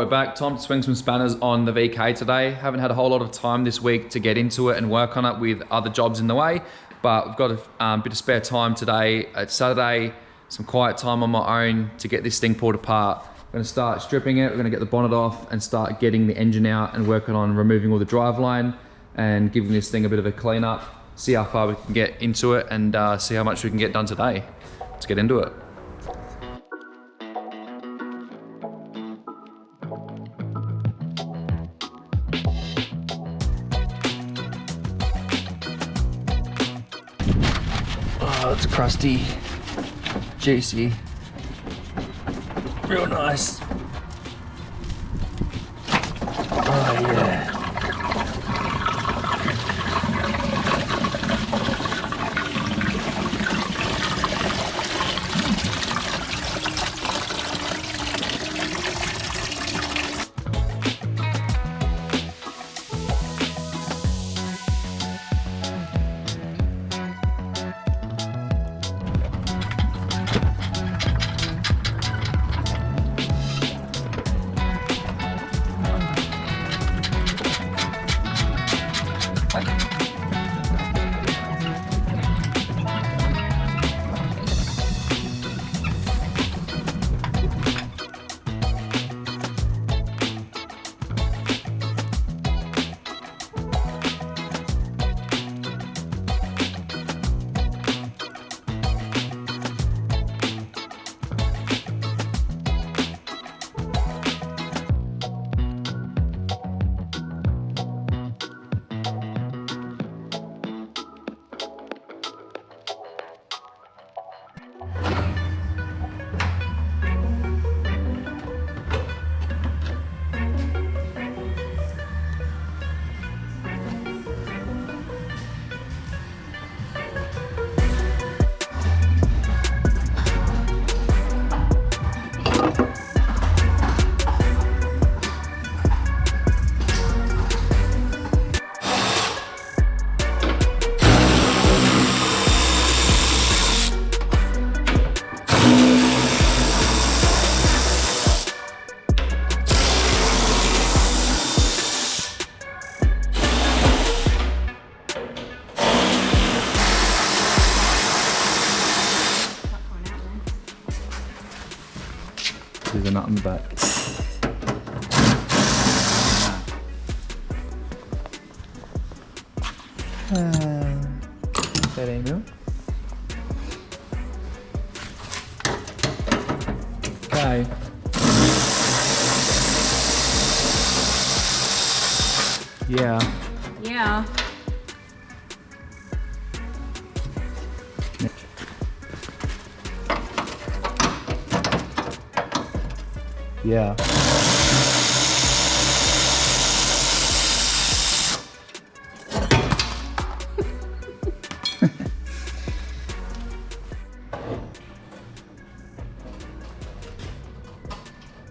we're back. Time to swing some spanners on the VK today. Haven't had a whole lot of time this week to get into it and work on it with other jobs in the way, but we've got a bit of spare time today. It's Saturday, some quiet time on my own to get this thing pulled apart. We're gonna start stripping it, we're gonna get the bonnet off and start getting the engine out and working on removing all the driveline and giving this thing a bit of a clean up, see how far we can get into it and see how much we can get done today. Let's get into it. Oh, it's crusty, juicy, real nice. Oh yeah. There's a nut in the back. 13 mil. Okay. Yeah. Yeah. Yeah.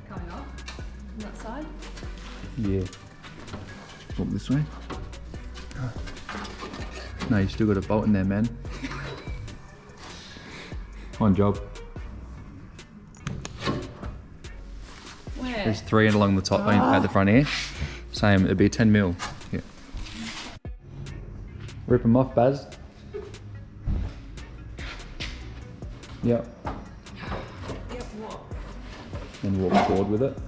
Coming off on that side. Yeah. Walk this way. No, you still got a bolt in there, man. Fine job. Where? There's 3 along the top at the front here. Same, it'd be 10 mil. Yeah. Rip them off, Baz. Yep. Yep, what? And walk forward with it.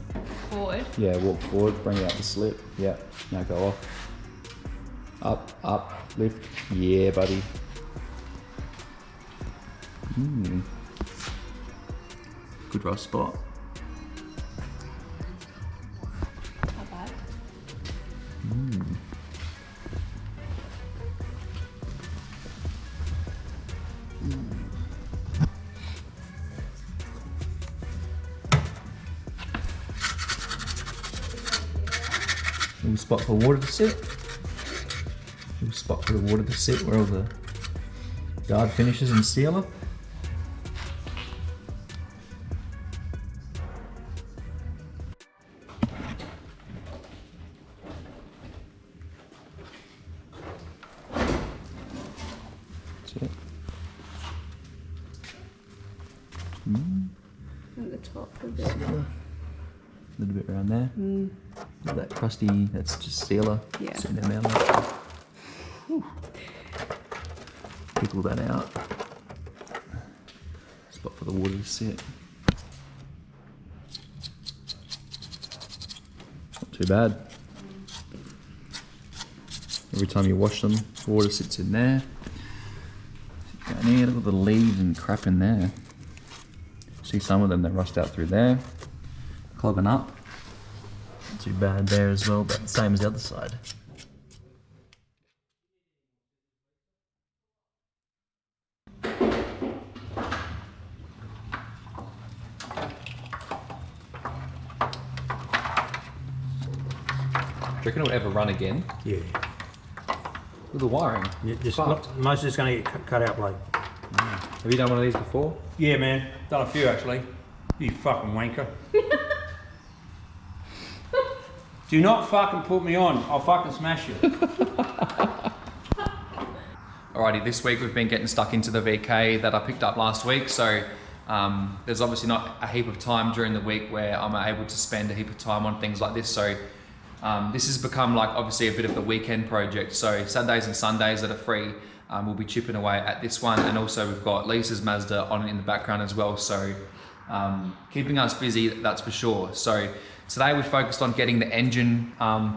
Forward? Yeah, walk forward, bring it out the slip. Yeah, now go off. Up, up, lift. Yeah, buddy. Good rough spot. Not bad. Little spot for water to sit. Little spot for the water to sit where all the guard finishes and seal it. That's it. At the top a bit. A little bit around there. That crusty, that's just sealer. Yeah. Sitting down there. Pickle that out. Spot for the water to sit. Not too bad. Every time you wash them, water sits in there. Sit down here, look at the leaves and crap in there. See some of them that rust out through there. Clogging up. Not too bad there as well, but same as the other side. Do you reckon it'll ever run again? Yeah. With the wiring? Yeah, just Fucked. most of it's going to get cut out, Blake. Have you done one of these before? Yeah, man. Done a few actually. You fucking wanker. Do not fucking put me on. I'll fucking smash you. Alrighty, this week we've been getting stuck into the VK that I picked up last week, so there's obviously not a heap of time during the week where I'm able to spend a heap of time on things like this, so this has become like obviously a bit of the weekend project. So Saturdays and Sundays that are free, we'll be chipping away at this one, and also we've got Lisa's Mazda on in the background as well, so keeping us busy, that's for sure. So today we focused on getting the engine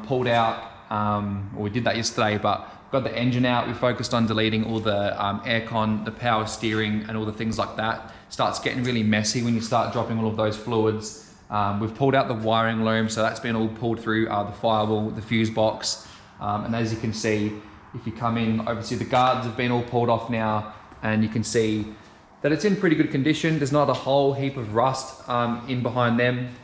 pulled out, or we did that yesterday, but got the engine out. We focused on deleting all the aircon, the power steering, and all the things like that. Starts getting really messy when you start dropping all of those fluids. We've pulled out the wiring loom, so that's been all pulled through the firewall, the fuse box, and as you can see, if you come in, obviously the guards have been all pulled off now, and you can see that it's in pretty good condition. There's not a whole heap of rust in behind them.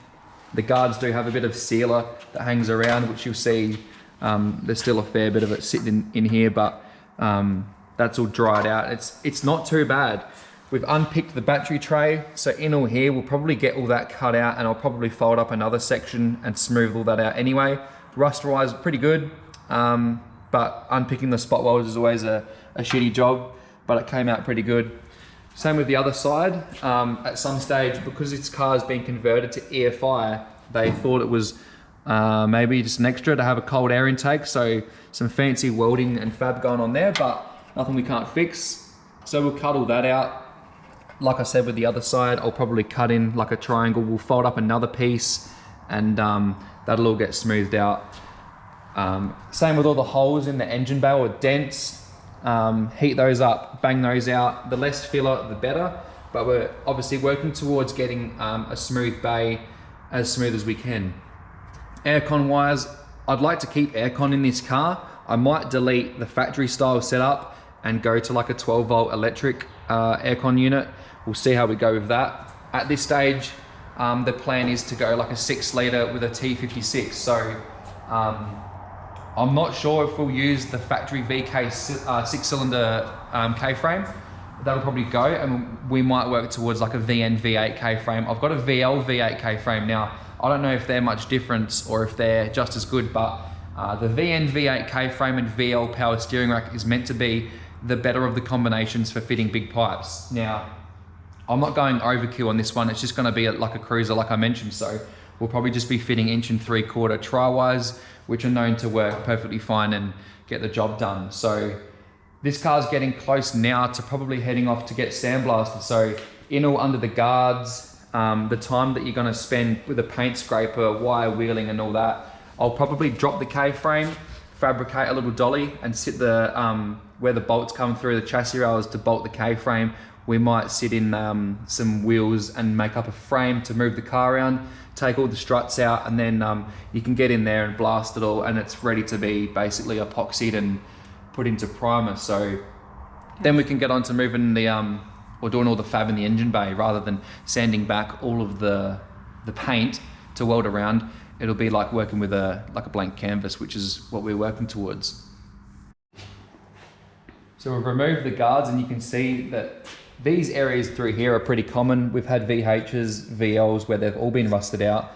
The guards do have a bit of sealer that hangs around, which you'll see there's still a fair bit of it sitting in here, but that's all dried out. It's not too bad. We've unpicked the battery tray, so in all here, we'll probably get all that cut out, and I'll probably fold up another section and smooth all that out anyway. Rust-wise, pretty good, but unpicking the spot welds is always a shitty job, but it came out pretty good. Same with the other side. At some stage, because this car's been converted to EFI, they thought it was maybe just an extra to have a cold air intake, so some fancy welding and fab going on there, but nothing we can't fix. So we'll cut all that out. Like I said with the other side, I'll probably cut in like a triangle. We'll fold up another piece, and that'll all get smoothed out. Same with all the holes in the engine bay or dents. Heat those up, bang those out. The less filler, the better. But we're obviously working towards getting a smooth bay, as smooth as we can. Aircon wise, I'd like to keep aircon in this car. I might delete the factory style setup and go to like a 12 volt electric aircon unit. We'll see how we go with that. At this stage, the plan is to go like a 6 litre with a T56. So I'm not sure if we'll use the factory VK 6-cylinder K-frame. That'll probably go, and we might work towards like a VN V8 K-frame. I've got a VL V8 K-frame now. I don't know if they're much difference or if they're just as good, but the VN V8 K-frame and VL power steering rack is meant to be the better of the combinations for fitting big pipes. Now, I'm not going overkill on this one. It's just gonna be like a cruiser, like I mentioned. So we'll probably just be fitting 1 3/4 tri-wires, which are known to work perfectly fine and get the job done. So this car's getting close now to probably heading off to get sandblasted. So in all under the guards, the time that you're gonna spend with a paint scraper, wire wheeling and all that, I'll probably drop the K-frame, fabricate a little dolly and sit the where the bolts come through the chassis rails to bolt the K-frame. We might sit in some wheels and make up a frame to move the car around, take all the struts out, and then you can get in there and blast it all, and it's ready to be basically epoxied and put into primer. So then we can get on to moving the or doing all the fab in the engine bay rather than sanding back all of the paint to weld around. It'll be like working with a blank canvas, which is what we're working towards. So we've removed the guards, and you can see that these areas through here are pretty common. We've had VHs, VLs where they've all been rusted out.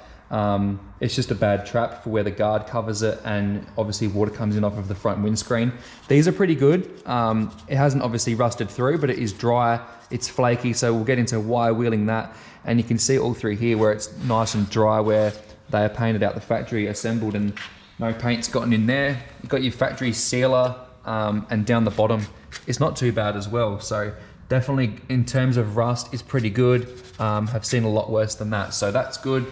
It's just a bad trap for where the guard covers it, and obviously water comes in off of the front windscreen. These are pretty good. It hasn't obviously rusted through, but it is dry, it's flaky, so we'll get into wire wheeling that. And you can see all through here where it's nice and dry, where they are painted out the factory, assembled, and no paint's gotten in there. You've got your factory sealer, and down the bottom it's not too bad as well. So definitely in terms of rust, it's pretty good. Have seen a lot worse than that, so that's good.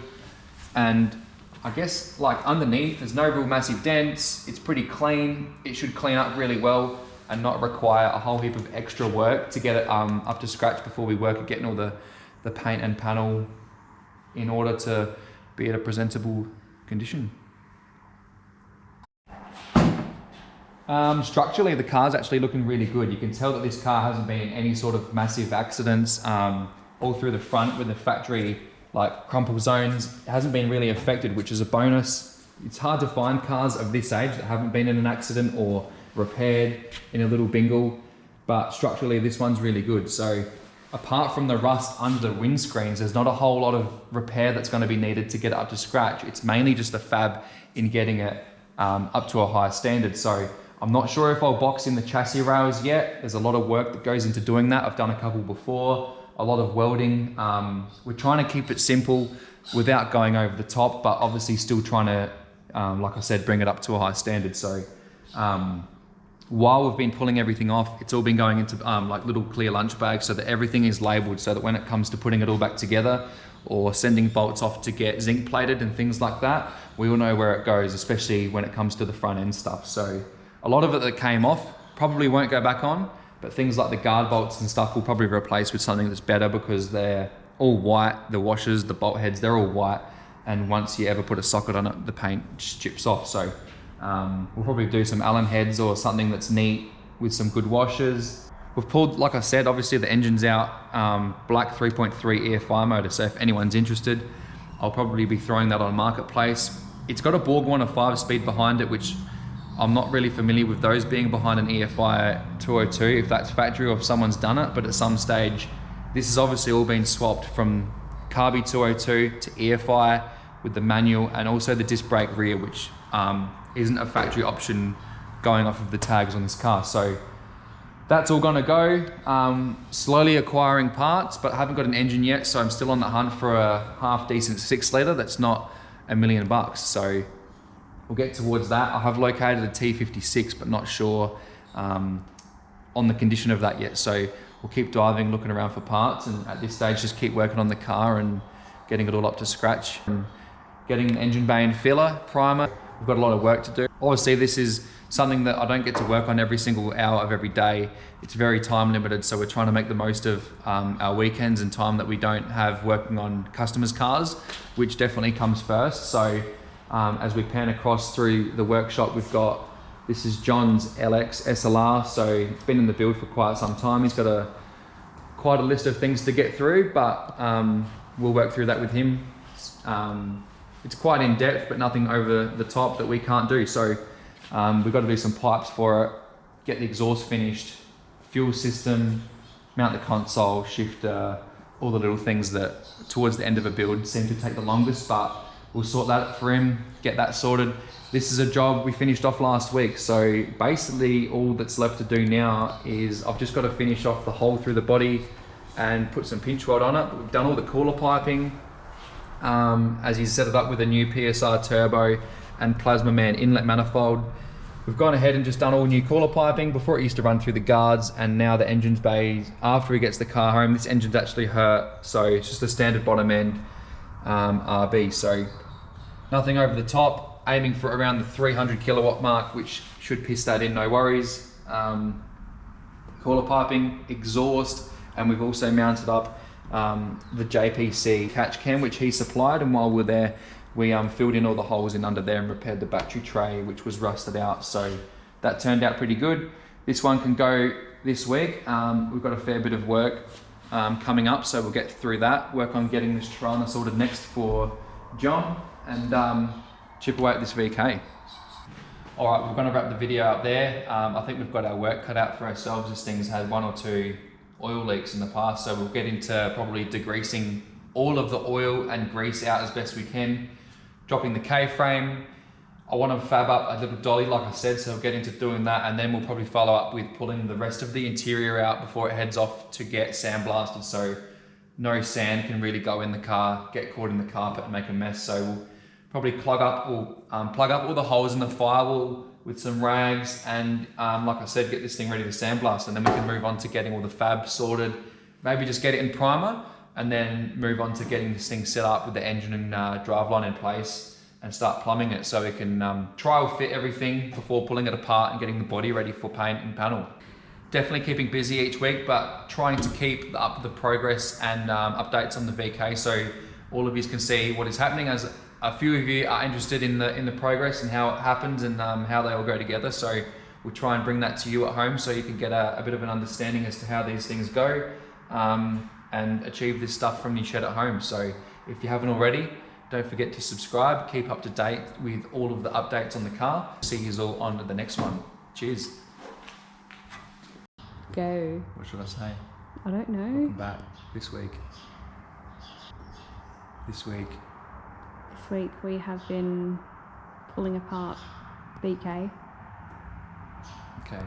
And I guess like underneath, there's no real massive dents. It's pretty clean. It should clean up really well and not require a whole heap of extra work to get it up to scratch before we work at getting all the paint and panel in order to be at a presentable condition. Structurally, the car's actually looking really good. You can tell that this car hasn't been in any sort of massive accidents all through the front with the factory like crumple zones. It hasn't been really affected, which is a bonus. It's hard to find cars of this age that haven't been in an accident or repaired in a little bingle, but structurally this one's really good. So apart from the rust under the windscreens, there's not a whole lot of repair that's going to be needed to get it up to scratch. It's mainly just the fab in getting it up to a higher standard. So I'm not sure if I'll box in the chassis rails yet. There's a lot of work that goes into doing that. I've done a couple before, a lot of welding. We're trying to keep it simple without going over the top, but obviously still trying to, like I said, bring it up to a high standard. So while we've been pulling everything off, it's all been going into like little clear lunch bags so that everything is labeled, so that when it comes to putting it all back together or sending bolts off to get zinc plated and things like that, we all know where it goes, especially when it comes to the front end stuff. So a lot of it that came off probably won't go back on, but things like the guard bolts and stuff will probably replace with something that's better because they're all white. The washers, the bolt heads, they're all white. And once you ever put a socket on it, the paint just chips off. So we'll probably do some Allen heads or something that's neat with some good washers. We've pulled, like I said, obviously the engine's out, black 3.3 EFI motor. So if anyone's interested, I'll probably be throwing that on Marketplace. It's got a Borg Warner 5-speed behind it, which I'm not really familiar with those being behind an EFI 202, if that's factory or if someone's done it, but at some stage, this has obviously all been swapped from Carby 202 to EFI with the manual and also the disc brake rear, which isn't a factory option going off of the tags on this car. So that's all gonna go. Slowly acquiring parts, but I haven't got an engine yet, so I'm still on the hunt for a half decent 6 litre that's not $1 million. So we'll get towards that. I have located a T56, but not sure on the condition of that yet. So we'll keep diving, looking around for parts, and at this stage, just keep working on the car and getting it all up to scratch. And getting an engine bay and filler, primer. We've got a lot of work to do. Obviously, this is something that I don't get to work on every single hour of every day. It's very time limited, so we're trying to make the most of our weekends and time that we don't have working on customers' cars, which definitely comes first. So as we pan across through the workshop, we've got, this is John's LX SLR, so it's been in the build for quite some time. He's got quite a list of things to get through, but we'll work through that with him. It's quite in depth, but nothing over the top that we can't do. So we've got to do some pipes for it, get the exhaust finished, fuel system, mount the console, shifter, all the little things that towards the end of a build seem to take the longest, but we'll sort that for him, get that sorted. This is a job we finished off last week. So basically all that's left to do now is I've just got to finish off the hole through the body and put some pinch weld on it. We've done all the cooler piping, as he's set it up with a new PSR turbo and Plasma Man inlet manifold. We've gone ahead and just done all new cooler piping. Before it used to run through the guards, and now the engine's bay, after he gets the car home, this engine's actually hurt, so it's just a standard bottom end RB. So nothing over the top, aiming for around the 300 kilowatt mark, which should piss that in, no worries. Cooler piping, exhaust, and we've also mounted up the JPC catch cam, which he supplied, and while we're there, we filled in all the holes in under there and repaired the battery tray, which was rusted out. So that turned out pretty good. This one can go this week. We've got a fair bit of work coming up, so we'll get through that, work on getting this Tirana sorted next for John, and chip away at this VK. All right, we're gonna wrap the video up there. I think we've got our work cut out for ourselves. This thing's had 1 or 2 oil leaks in the past, so we'll get into probably degreasing all of the oil and grease out as best we can, dropping the K-frame. I want to fab up a little dolly, like I said, so we'll get into doing that, and then we'll probably follow up with pulling the rest of the interior out before it heads off to get sandblasted, so no sand can really go in the car, get caught in the carpet and make a mess. So we'll probably plug up all the holes in the firewall with some rags, and like I said, get this thing ready to sandblast, and then we can move on to getting all the fab sorted. Maybe just get it in primer, and then move on to getting this thing set up with the engine and driveline in place, and start plumbing it so we can trial fit everything before pulling it apart and getting the body ready for paint and panel. Definitely keeping busy each week, but trying to keep up the progress and updates on the VK so all of you can see what is happening, as a few of you are interested in the progress and how it happens and how they all go together. So we'll try and bring that to you at home so you can get a bit of an understanding as to how these things go and achieve this stuff from your shed at home. So if you haven't already, don't forget to subscribe, keep up to date with all of the updates on the car. See you all on to the next one. Cheers. Go. What should I say? I don't know. Welcome back this week. This week we have been pulling apart BK. Okay.